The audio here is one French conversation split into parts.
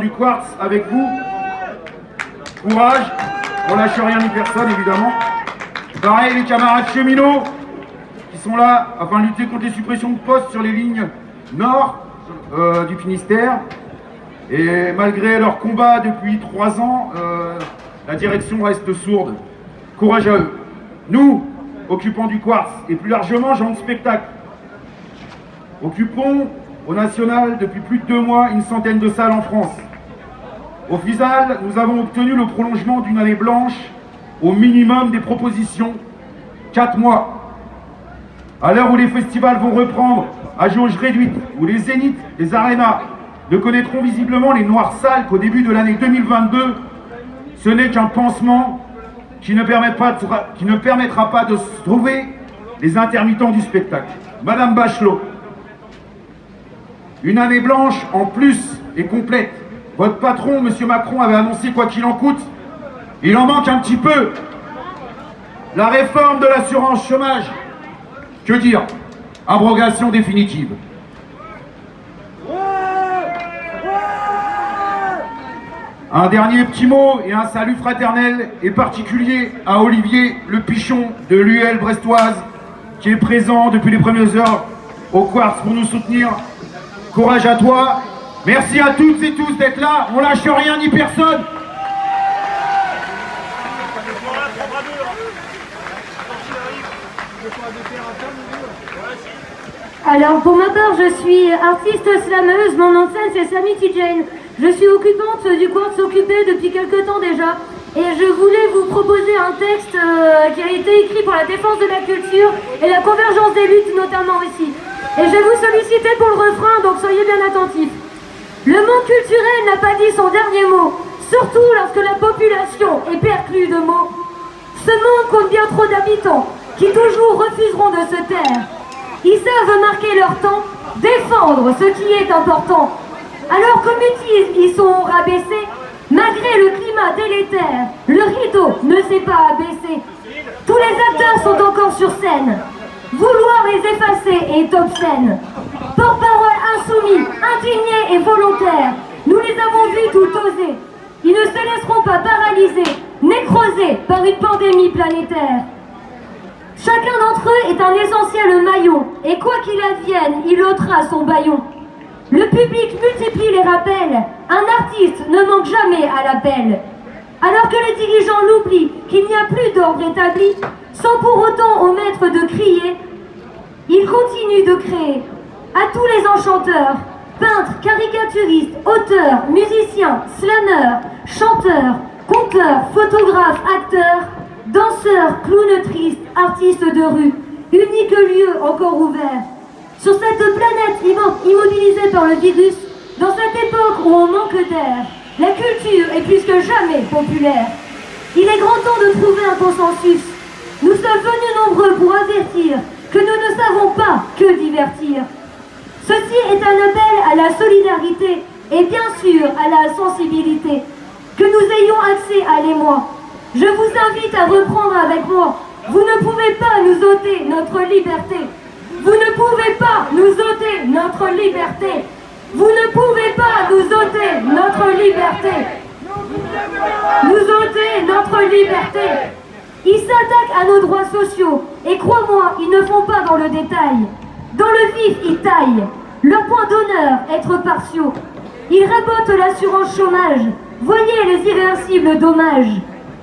Du Quartz avec vous. Courage, on lâche rien ni personne évidemment. Pareil les camarades cheminots qui sont là afin de lutter contre les suppressions de postes sur les lignes nord du Finistère. Et malgré leur combat depuis 3 ans, la direction reste sourde. Courage à eux. Nous, occupants du Quartz et plus largement gens de spectacle, occupons au national depuis plus de 2 mois une centaine de salles en France. Au FISAL, nous avons obtenu le prolongement d'une année blanche au minimum des propositions, 4 mois. À l'heure où les festivals vont reprendre à jauge réduite, où les zéniths, les arénas ne connaîtront visiblement les noires salles qu'au début de l'année 2022, ce n'est qu'un pansement qui ne permettra pas de sauver les intermittents du spectacle. Madame Bachelot, une année blanche en plus et complète. Votre patron, M. Macron, avait annoncé quoi qu'il en coûte. Il en manque un petit peu. La réforme de l'assurance chômage. Que dire? Abrogation définitive. Un dernier petit mot et un salut fraternel et particulier à Olivier Le Pichon de l'UL brestoise qui est présent depuis les premières heures au Quartz pour nous soutenir. Courage à toi. Merci à toutes et tous d'être là. On lâche rien ni personne. Alors pour ma part, je suis artiste slameuse, mon nom de scène c'est Sammy T. Jane. Je suis occupante du Quartz Occupé depuis quelques temps déjà. Et je voulais vous proposer un texte qui a été écrit pour la défense de la culture et la convergence des luttes notamment ici. Et je vais vous solliciter pour le refrain, donc soyez bien attentifs. Le monde culturel n'a pas dit son dernier mot, surtout lorsque la population est perclue de mots. Ce monde compte bien trop d'habitants qui toujours refuseront de se taire. Ils savent marquer leur temps, défendre ce qui est important. Alors qu'au mutisme ils sont rabaissés, malgré le climat délétère, le rideau ne s'est pas abaissé. Tous les acteurs sont encore sur scène. Vouloir les effacer est obscène. Porte-parole insoumis, indignés et volontaires, nous les avons vus tout oser. Ils ne se laisseront pas paralyser, nécrosés par une pandémie planétaire. Chacun d'entre eux est un essentiel maillon, et quoi qu'il advienne, il ôtera son bâillon. Le public multiplie les rappels, un artiste ne manque jamais à l'appel. Alors que les dirigeants l'oublient, qu'il n'y a plus d'ordre établi, sans pour autant omettre de crier, ils continuent de créer. À tous les enchanteurs, peintres, caricaturistes, auteurs, musiciens, slameurs, chanteurs, conteurs, photographes, acteurs, danseurs, clowns tristes, artistes de rue, unique lieu encore ouvert. Sur cette planète immobilisée par le virus, dans cette époque où on manque d'air, la culture est plus que jamais populaire. Il est grand temps de trouver un consensus. Nous sommes venus nombreux pour avertir que nous ne savons pas que divertir. Ceci est un appel à la solidarité et bien sûr à la sensibilité. Que nous ayons accès à l'émoi. Je vous invite à reprendre avec moi. Vous ne pouvez pas nous ôter notre liberté. Vous ne pouvez pas nous ôter notre liberté. Vous ne pouvez pas nous ôter notre liberté. Nous ôter notre liberté. Ils s'attaquent à nos droits sociaux. Et crois-moi, ils ne font pas dans le détail. Dans le vif, ils taillent. Leur point d'honneur, être partiaux. Ils rabotent l'assurance chômage. Voyez les irréversibles dommages.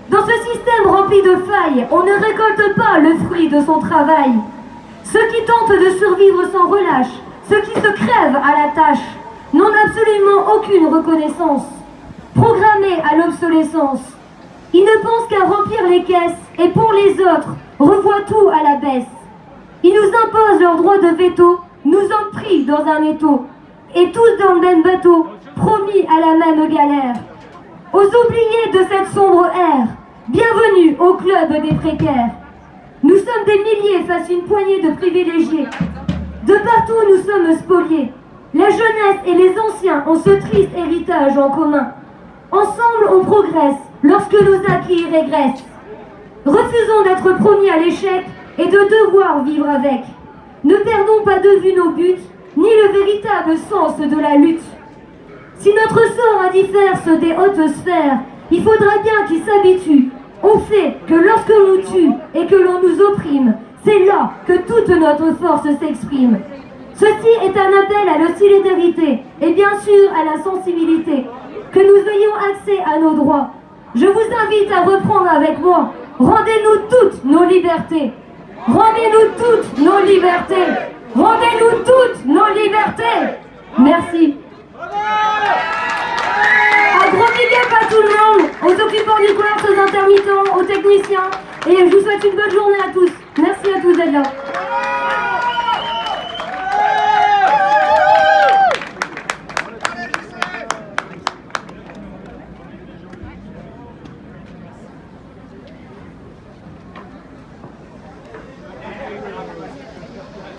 Dans ce système rempli de failles, on ne récolte pas le fruit de son travail. Ceux qui tentent de survivre sans relâche, ceux qui se crèvent à la tâche, n'ont absolument aucune reconnaissance. Programmés à l'obsolescence, ils ne pensent qu'à remplir les caisses et pour les autres, revoient tout à la baisse. Ils nous imposent leur droit de veto, nous ont pris dans un étau, et tous dans le même bateau, promis à la même galère. Aux oubliés de cette sombre ère, bienvenue au club des précaires. Nous sommes des milliers face à une poignée de privilégiés. De partout nous sommes spoliés. La jeunesse et les anciens ont ce triste héritage en commun. Ensemble on progresse lorsque nos acquis régressent. Refusons d'être promis à l'échec et de devoir vivre avec. Ne perdons pas de vue nos buts, ni le véritable sens de la lutte. Si notre sort diffère ceux des hautes sphères, il faudra bien qu'ils s'habituent au fait que lorsque l'on tue et que l'on nous opprime, c'est là que toute notre force s'exprime. Ceci est un appel à la solidarité et bien sûr à la sensibilité, que nous ayons accès à nos droits. Je vous invite à reprendre avec moi. Rendez-nous toutes nos libertés. Rendez-nous toutes nos libertés. Rendez-nous toutes nos libertés. Merci. Un gros big up à tout le monde, aux occupants du quartz, aux intermittents, aux techniciens. Et je vous souhaite une bonne journée à tous. Merci à tous d'être là.